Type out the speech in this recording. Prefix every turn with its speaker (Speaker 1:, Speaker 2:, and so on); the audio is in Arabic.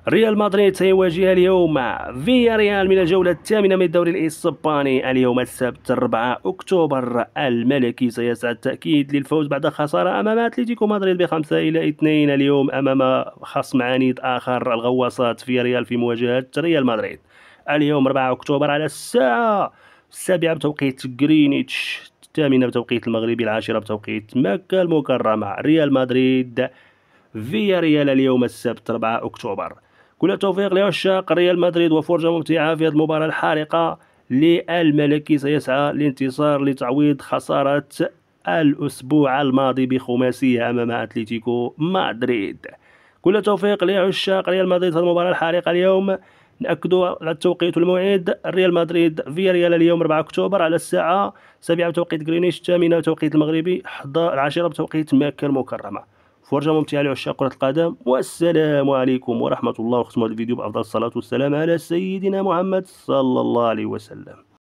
Speaker 1: ريال مدريد سيواجه اليوم فيا ريال من الجولة الثامنة من الدوري الإسباني اليوم السبت 4 أكتوبر. الملكي سيسعى التأكيد للفوز بعد خسارة أمام أتلتيكو مدريد ب5-2 اليوم أمام خصم عنيد آخر الغواصات فيا ريال في مواجهة ريال مدريد اليوم 4 أكتوبر على الساعة 7 بتوقيت غرينتش، 8 بتوقيت المغربي، 10 بتوقيت مكة المكرمة. ريال مدريد فيا ريال اليوم السبت 4 أكتوبر. كل التوفيق لعشاق ريال مدريد وفرجة ممتعة في هذه المباراة الحارقة للملكي. سيسعى للانتصار لتعويض خسارة الأسبوع الماضي بخماسية أمام أتلتيكو مدريد. كل التوفيق لعشاق ريال مدريد في المباراة الحارقة اليوم. نأكد على التوقيت والموعد: ريال مدريد فيا ريال اليوم 4 أكتوبر على الساعة 7 بتوقيت غرينتش، 8 بتوقيت المغربي، 10 بتوقيت مكة المكرمة. فرجة ممتعة لعشاق كرة القدم، والسلام عليكم ورحمة الله. ونختم هذا الفيديو بأفضل الصلاة والسلام على سيدنا محمد صلى الله عليه وسلم.